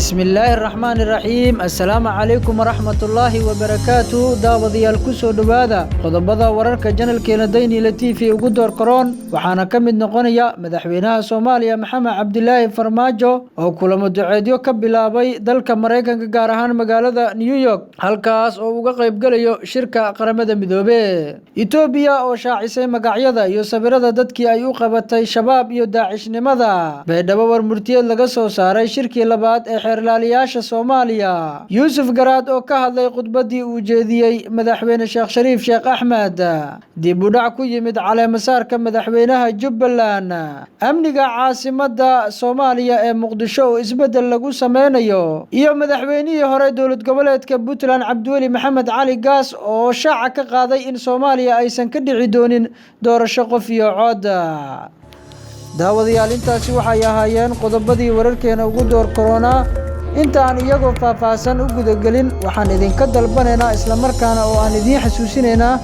بسم الله الرحمن الرحيم السلام عليكم ورحمة الله وبركاته داوديال كسو دبادا قضبضا ورارك جنال كينديني لتيفي وقدور قرون وحانا كمد نقونيا مدحوينها صوماليا محمد عبد الله فرماجو او كل مدعيديو كبلابي دالك مريكان قارهان مقالة نيويورك هالكاس او قيب قليو شركة قرمدا مدوبي إثيوبيا او شاعسي مقاعيدا يو سبيردا دادكي ايو قبطي شباب يو داعش نمدا بيدابا مرتيد لغسو ساري شركي لباد xeerlaaliyaasha Soomaaliya Yuusuf Garaad oo ka hadlay khudbadii uu jeediyay madaxweyne Sheekh Shariif Sheekh Axmed dib u dhac ku yimid caleemasaarka madaxweynaha Jubbaland amniga caasimadda Soomaaliya ee Muqdisho oo isbedel lagu sameynayo iyo madaxweynihii hore dowlad goboleedka Puntland Cabdiweli Maxamed Cali Gaas oo shaaca ka qaaday in Soomaaliya aysan ka dhici doonin doorasho qof iyo cod daawadayaal intaasi waxay ahaayeen qodobadii wararkeena ugu door corona intaan iyagoo faahfaahsan u gudagelin waxaan idinka dalbanaynaa isla markaana oo aan idin xasuusinaynaa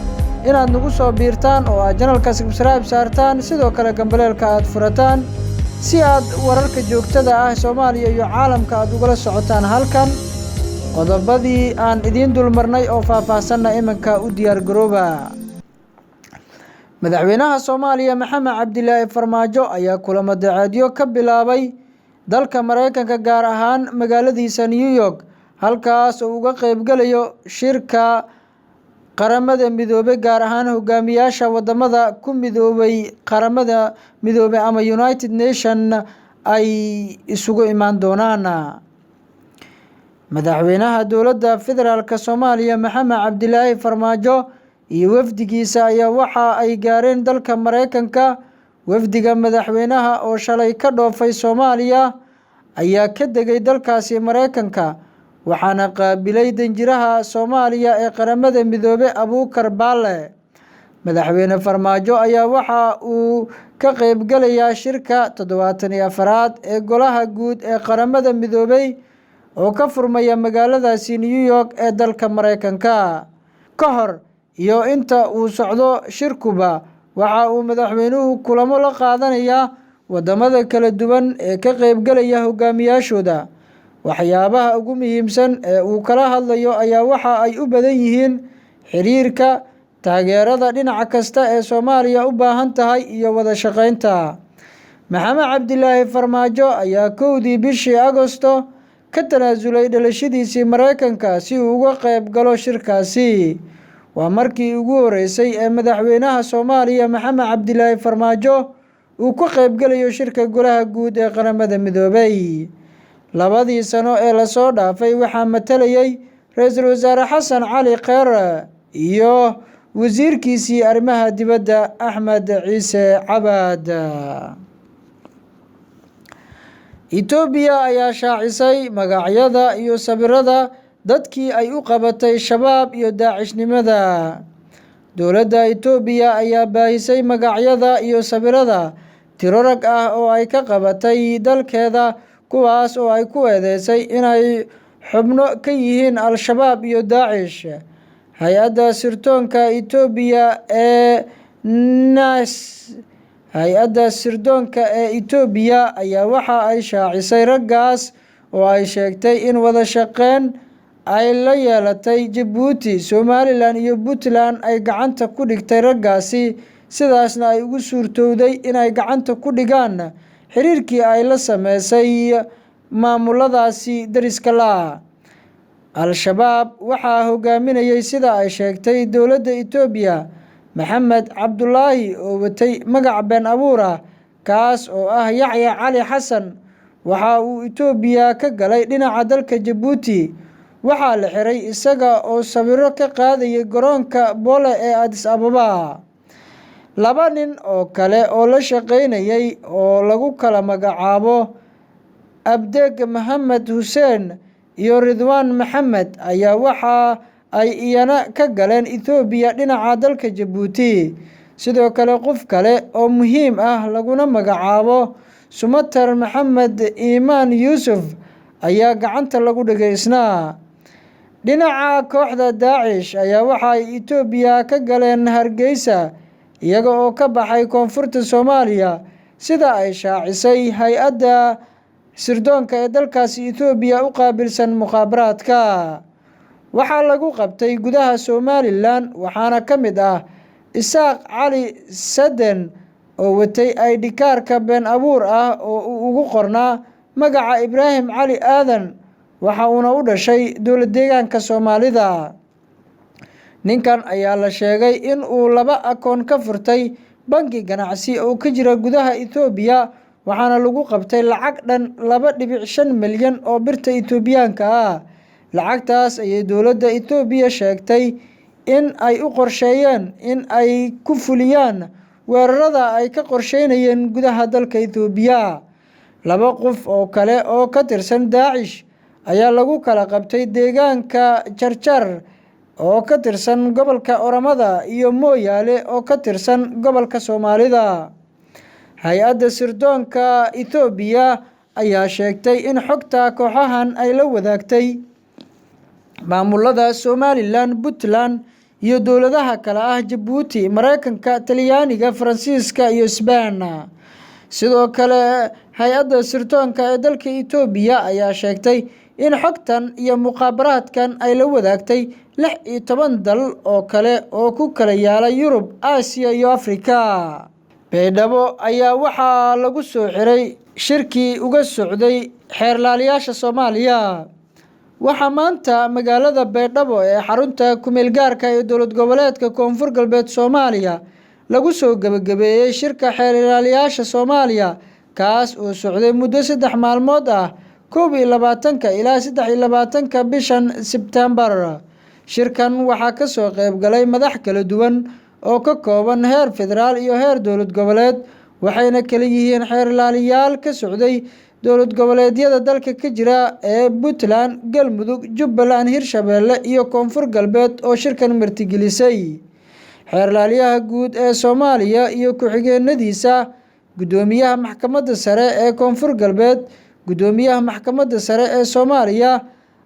inaad nagu soo biirtaan oo aad channelka subscribe saartaan sidoo kale gambaleelka aad furataan si aad wararka joogtada ah Soomaaliya iyo caalamka aad ugala socotaan halkan qodobadii aan idin dulmarnay oo faahfaahsanna iminka u diyaar garooba madaxweynaha Soomaaliya Maxamed Cabdilaahi Farmaajo ayaa kulamo daacadyo ka bilaabay dalka Mareykanka gaar ahaan magaaladiisa New York halkaas oo uga qayb galayo shirka qaramada midoobay gaar ahaan hogaamiyaasha wadamada ku midoobay qaramada midoobay ama United Nation ay isugu imaan doonaan madaxweynaha dowladda federaalka Soomaaliya Maxamed Cabdilaahi Farmaajo iyo wafdigiisa ayaa waxa ay gaareen dalka Mareykanka wafdiga madaxweynaha oo shalay ka dhoofay Soomaaliya ayaa ka degay dalkaasi Mareykanka waxaana qaabilay danjiraha Soomaaliya ee qaramada midoobay Abuukar Baale madaxweyne Farmaajo ayaa waxa uu ka qayb galayaa shirka 74aad ee golaha guud ee qaramada midoobay oo ka furmaya magaaladaasi New York ee dalka Mareykanka ka hor iyo inta uu socdo shirkuba waxa uu madaxweynuhu kulamo la qaadanayaa wadamada kala duwan ee ka qayb galaya hogaamiyaashooda waxyaabaha ugu muhiimsan ee uu kala hadlayo ayaa waxa ay u badan yihiin xiriirka taageerada dhinaca kasta ee Soomaaliya u baahan tahay iyo wada shaqeynta Maxamed Cabdilaahi Farmaajo ayaa kowdii bishii Agoosto ka tanaasulay dhalashadiisii Mareykanka si uu uga qayb galo shirkaasi waa markii ugu horeysay ee madaxweynaha Soomaaliya Maxamed Cabdilaahi Farmaajo uu ka qayb galayo shirka golaha guud ee qaramada midoobay labadii sano ee la soo dhaafay waxa matalayay ra'iisul wasaare Xasan Cali Kheyre iyo wasiirkiisii arrimaha dibadda Axmed Ciise Cabad Itoobiya ayaa shaacisay magacyada iyo sawirada dadkii ay u qabatay shabaab iyo daacishnimada dowladda Itoobiya ayaa baahisay magacyada iyo sawirada tiro rag ah oo ay ka qabatay dalkeeda kuwaas oo ay ku eedeysay inay xubno ka yihiin al-shabaab iyo daacish hay'adda sirdoonka Itoobiya ee Itoobiya ayaa waxa ay shaacisay raggaas oo ay sheegtay in wada shaqeyn ay la yeelatay Djibouti Somaliland iyo Puntland ay gacanta ku dhigtay raggaasi sidaasna ay ugu suurtowday inay gacanta ku dhigaan xiriirkii ay la sameysay maamuladaasi dariska la al-shabaab waxaa hogaaminayay sida ay sheegtay dowladda Itoobiya Maxamed Cabdulaahi oo watay magac been abuura kaas oo ah Yaxya Cali Xasan waxa uu Itoobiya ka galay dhinaca dalka Djibouti waxaa la xiray isaga oo sawiro ka qaadayay garoonka Bole ee Addis Ababa laba nin oo kale oo la shaqeynayay oo lagu kala magacaabo Abdeeg Maxamed Hussein iyo Ridwaan Maxamed ayaa waxa ay iyana ka galeen Itoobiya dhinaca dalka Djibouti sidoo kale qof kale oo muhiim ah laguna magacaabo Sumatar Maxamed Iimaan Yuusuf ayaa gacanta lagu dhageysnaa dhinaca kooxda daacish ayaa waxa ay Itoobiya ka galeen Hargeysa iyaga oo ka baxay koonfurta Soomaaliya sida ay shaacisay hay'adda sirdoonka ee dalkaasi Itoobiya u qaabilsan mukhaabaraadka. Waxaa lagu qabtay gudaha Somaliland waxaana ka mid ah Isaaq Cali Saden oo watay ID kaarka been abuur ah oo uu ugu qornaa magaca Ibraahim Cali Aadan, waxa uuna u dhashay dowlad deegaanka Soomaalida. Ninkan ayaa la sheegay in uu 2 akoon ka furtay bangi ganacsi oo ka jira gudaha Itoobiya, waxaana lagu qabtay lacag dhan 2.5 milyan oo birta Itoobiyaanka ah. Lacagtaas ayay dowladda Itoobiya sheegtay in ay u qorsheeyeen in ay ku fuliyaan weerarada ay ka qorsheynayeen gudaha dalka Itoobiya. 2 qof oo kale oo ka tirsan Daacish ayaa lagu kala qabtay deegaanka Jarjar oo ka tirsan gobolka Oromada iyo Mooyaale oo ka tirsan gobolka Soomaalida. Hay'adda sirdoonka Itoobiya ayaa sheegtay in xogta kooxahan ay la wadaagtay maamulada Somaliland, Puntland iyo dowladaha kale ah Djibouti, Mareykanka, Talyaaniga, Faransiiska iyo Spain. Sidoo kale hay'adda sirdoonka ee dalka Itoobiya ayaa sheegtay in xogtan iyo mukhaabaraadkan ay la wadaagtay 16 dal oo kale oo ku kala yaala Yurub, Aasiya iyo Afrika. Baydhabo ayaa waxaa lagu soo xiray shirkii uga socday xeerlaalayaasha Soomaaliya. Waxaa maanta magaalada Baydhabo ee xarunta ku-meel gaarka ee dowlad goboleedka Koonfur Galbeed Soomaaliya lagu soo gabagabeeyay shirka xeerlaalayaasha Soomaaliya, kaas oo socday muddo 3 maalmood ah 22 ilaa 23 bishan Sebtembar. Shirkan waxaa ka soo qayb galay madax kala duwan oo ka kooban heer federaal iyo heer dowlad goboleed, waxayna kala yihiin xeerlaalayaal ka socday dowlad goboleedyada dalka ka jira ee Puntland, Galmudug, Jubbaland, Hirshabelle iyo Koonfur Galbeed oo shirkan martigelisay. Xeerlaaliyaha guud ee Soomaaliya iyo ku-xigeenadiisa, Gudoomiyaha Maxkamadda Sare ee Koonfur Galbeed, Gudoomiyaha Maxkamadda Sare ee Soomaaliya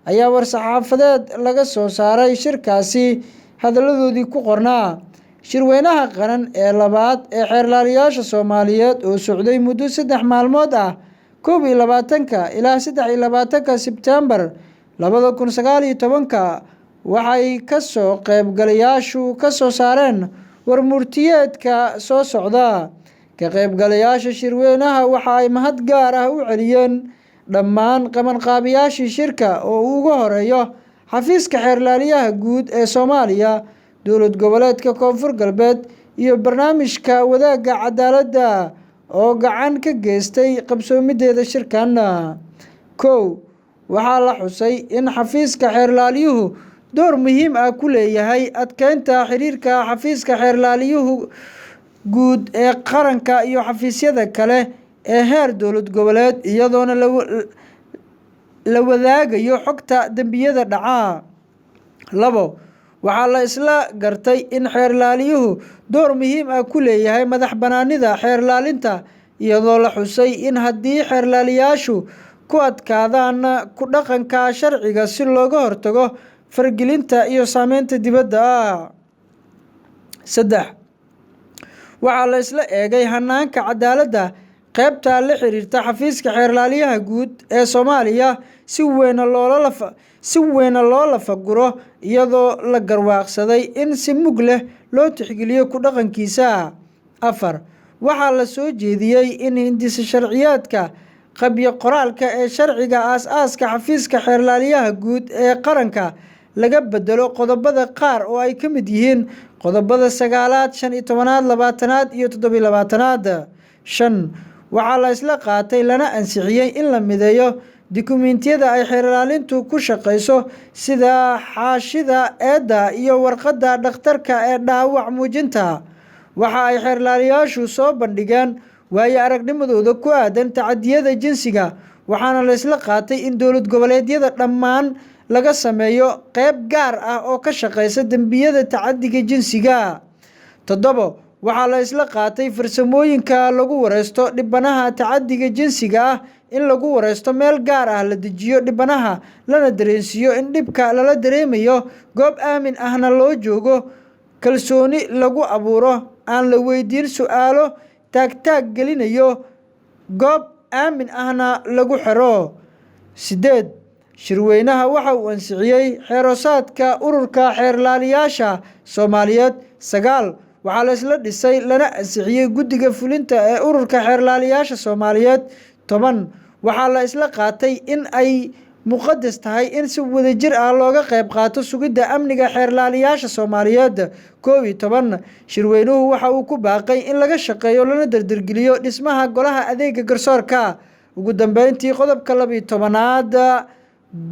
ayaa war-saxaafadeed laga soo saaray shirkaasi hadalladoodii ku qornaa. Shirweynaha qaran ee 2aad ee xeerlaalayaasha Soomaaliyeed oo socday muddo 3 maalmood ah 22 ilaa 23 Sebtembar 2019 waxay ka soo qaybgalayaashu ka soo saareen warmurtiyeedka soo socda. Ka qaybgalayaasha shirweynaha waxa ay mahad gaar ah u celiyeen dhammaan qabanqaabiyaashii shirka oo ugu horeeyo xafiiska xeerlaaliyaha guud ee Soomaaliya, dowlad goboleedka Koonfur Galbeed iyo barnaamijka wadaagga cadaaladda oo gacan ka geystay qabsoomideeda shirkan. 1. Waxaa la xusay in xafiiska xeerlaaliyuhu door muhiim ah ku leeyahay adkeynta xiriirka xafiiska xeerlaaliyuhu guud ee qaranka iyo xafiisyada kale ee heer dowlad goboleed, iyadoona la wadaagayo xogta dambiyada dhaca. 2. Waxaa la isla gartay in xeerlaaliyuhu door muhiim ah ku leeyahay madax-bannaanida xeerlaalinta, iyadoo la xusay in haddii xeerlaalayaashu ku adkaadaan ku dhaqanka sharciga si looga hortago faragelinta iyo saameynta dibadda ah. 3. Waxaa la isla eegay hanaanka cadaaladda qaybta la xiriirta xafiiska xeerlaaliyaha guud ee Soomaaliya si weyn loo lafaguro, iyadoo la garwaaqsaday in si mug leh loo tixgeliyo ku dhaqankiisa. 4. Waxaa la soo jeediyey in hindise sharciyeedka qabyo qoraalka ee sharciga aas-aaska xafiiska xeerlaaliyaha guud ee qaranka laga bedelo qodobada qaar oo ay ka mid yihiin qodobada 9aad, 15aad, 20aad iyo 27aad. 5. Waxaa la isla qaatay lana ansixiyey in la mideeyo dukumiintiyada ay xeerlaalintu ku shaqeyso sida xaashida eedda iyo warqadda dhakhtarka ee dhaawac muujinta. Waxa ay xeerlaalayaashu soo bandhigeen waayo-aragnimadooda ku aadan tacadiyada jinsiga, waxaana la isla qaatay in dowlad goboleedyada dhammaan laga sameeyo qayb gaar ah oo ka shaqeysa dambiyada tacadiga jinsiga. 7. Waxaa la isla qaatay farsamooyinka lagu wareysto dhibanaha tacadiga jinsiga ah, in lagu wareysto meel gaar ah, la dejiyo dhibanaha, lana dareensiiyo in dhibka lala dareemayo goob aamin ahna loo joogo, kalsooni lagu abuuro, aan la weydiin su'aalo taag gelinayo, goob aamin ahna lagu xiro. 8 shirweynaha waxa uu ansixiyay xeeroosaadka ururka xeerlaaliyaasha Soomaaliyeed. 9 waxaa la isla dhisay lana ansixiyay guddiga fulinta ee ururka xeerlaaliyaasha Soomaaliyeed. 10 waxaa la isla qaatay in ay muqadas tahay in si wadajir ah looga qayb qaato sugidda amniga xeerlaaliyaasha Soomaaliyeed. 11 shirweynuhu waxa uu ku baaqay in laga shaqeeyo lana dardargeliyo dhismaha golaha adeega garsoorka. ugu dambeyntii qodobka 12aad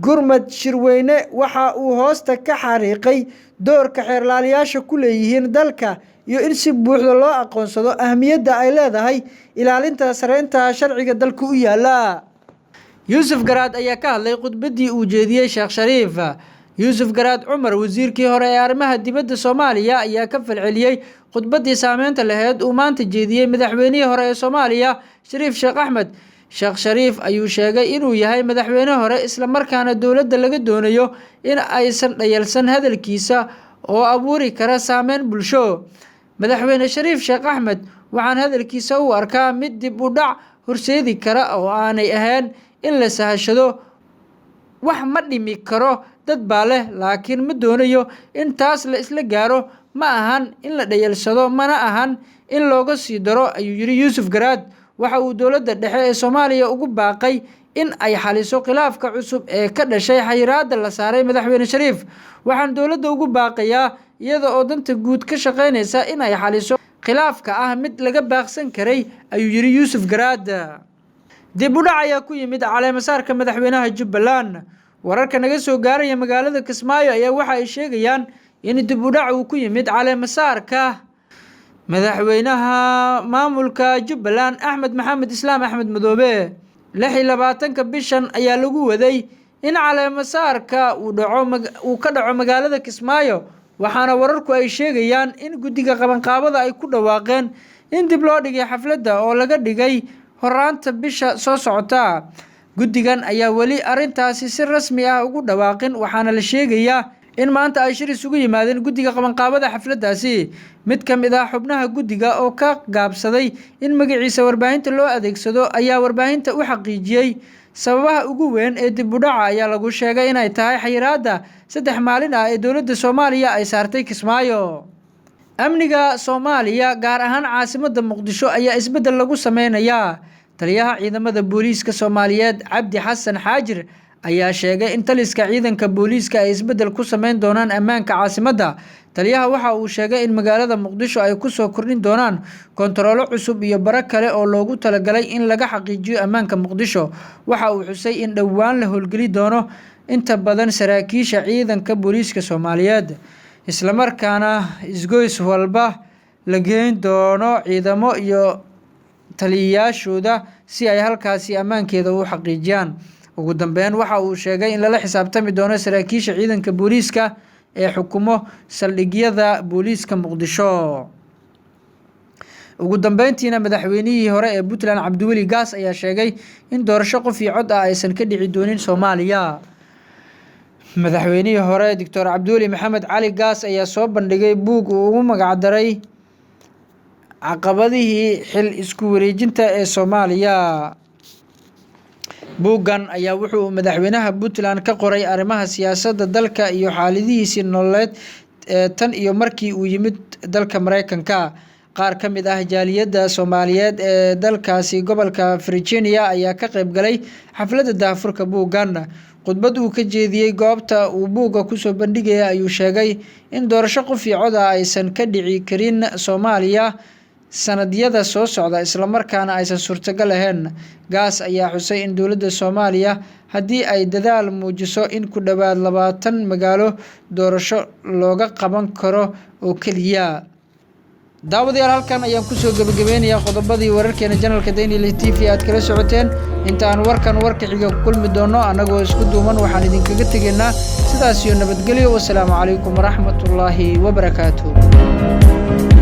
gurmad shirweyne waxa uu hoosta ka xariiqay doorka xeerlaaliyaasha ku leeyihiin dalka iyo in si buuxda loo aqoonsado ahmiyadda ay leedahay ilaalinta sareynta sharciga dalka u yaala. Yuusuf Garaad ayaa ka hadlay khudbadii uu jeediyay Sheekh Shariif. Yuusuf Garaad Cumar wasiirkii hore ee arrimaha dibadda Soomaaliya ayaa ka falceliyay khudbadii saameynta lahayd uu maanta jeediyay madaxweynihii hore ee Soomaaliya Shariif Sheekh Axmed. Sheekh Shariif ayuu sheegay inuu yahay madaxweyne hore isla markaana dowladda laga doonayo in aysan dhayalsan hadalkiisa oo abuuri kara saameyn bulsho. Madaxweyne Shariif Sheekh Axmed waxaan hadalkiisa u arkaa mid dib u dhac horseedi kara oo aanay ahayn in la sahashado. wax ma dhimi karo dad baa leh laakiin ma doonayo in taas la isla gaaro. ma ahan in la dhayalsado mana ahan in looga sii daro ayuu yiri Yuusuf Garaad. waxa uu dowladda dhexe ee Soomaaliya ugu baaqay in ay xaliso khilaafka cusub ee ka dhashay xayiraadda la saaray madaxweyne Shariif. waxaan dowladda ugu baaqayaa iyada oo danta guud ka shaqeynaysa in ay xaliso khilaafka ah mid laga baaqsan karay ayuu yiri Yuusuf Garaad. dib u dhac ayaa ku yimid caleemasaarka madaxweynaha Jubbaland. wararka naga soo gaaraya magaalada Kismaayo ayaa waxa ay sheegayaan in dib u dhac uu ku yimid caleemasaarka madaxweynaha maamulka Jubbaland Axmed Maxamed Islaam Axmed Madoobe. 26 bishan ayaa lagu waday in caleemasaarka uu ka dhaco magaalada Kismaayo, waxaana wararku ay sheegayaan in guddiga qabanqaabada ay ku dhawaaqeen in dib loo dhigay xafladda oo laga dhigay horaanta bisha soo socota. guddigan ayaa weli arintaasi si rasmi ah ugu dhawaaqin, waxaana la sheegayaa in maanta ay shir isugu yimaadeen guddiga qabanqaabada xafladdaasi. mid ka mid ah xubnaha guddiga oo ka gaabsaday in magaciisa warbaahinta loo adeegsado ayaa warbaahinta u xaqiijiyay sababaha ugu weyn ee dib u dhaca ayaa lagu sheegay inay tahay xayiraadda 3 maalin ah ee dowladda Soomaaliya ay saartay Kismaayo. amniga Soomaaliya gaar ahaan caasimadda Muqdisho ayaa isbedel lagu sameynayaa. taliyaha ciidamada booliiska Soomaaliyeed Cabdi Xasan Xaajir ayaa sheegay in taliska ciidanka booliiska ay isbedel ku sameyn doonaan ammaanka caasimadda. taliyaha waxa uu sheegay in magaalada Muqdisho ay ku soo kordhin doonaan kontaroolo cusub iyo baro kale oo loogu talagalay in laga xaqiijiyo ammaanka Muqdisho. waxa uu xusay in dhowaan la howlgeli doono inta badan saraakiisha ciidanka booliiska Soomaaliyeed, isla markaana isgoys walba la geyn doono ciidamo iyo taliyayaashooda si ay halkaasi ammaankeeda u xaqiijiyaan. ugu dambeyn waxa uu sheegay in lala xisaabtami doono saraakiisha ciidanka booliiska ee xukumo saldhigyada booliiska Muqdisho. ugu dambeyntiina madaxweynihii hore ee Puntland Cabdiweli Gaas ayaa sheegay in doorasho qof iyo cod ah aysan ka dhici doonin Soomaaliya. madaxweynihii hore Dr. Cabdiweli Maxamed Cali Gaas ayaa soo bandhigay buug uu ugu magac daray caqabadihii xil isku wareejinta ee Soomaaliya. buuggan ayaa wuxuu madaxweynaha Puntland ka qoray arrimaha siyaasadda dalka iyo xaaladihiisa nololeed tan iyo markii uu yimid dalka Mareykanka. qaar ka mid ah jaaliyadda Soomaaliyeed ee dalkaasi gobolka Virginia ayaa ka qayb galay xafladda daahfurka buuggan. khudbad uu ka jeediyay goobta uu buugga ku soo bandhigay ayuu sheegay in doorasho qof iyo cod ah aysan ka dhici karin Soomaaliya sanadyada soo socda, isla markaana aysan suurtagal ahayn. Gaas ayaa xusay in dowladda Soomaaliya haddii ay dadaal muujiso in ku dhawaad 20 magaalo doorasho looga qaban karo oo kaliya. daawadayaal halkan ayaan ku soo gabagabeynayaa qodobadii wararkeena channelka Daily TV aad kala socoteen. inta aan warkan warka xiga ku kulmi doono anagoo isku duuman waxaan idinkaga tegaynaa sidaas iyo nabadgelyo. wassalaamu calaykum waraxmatullaahi wabarakaatuh.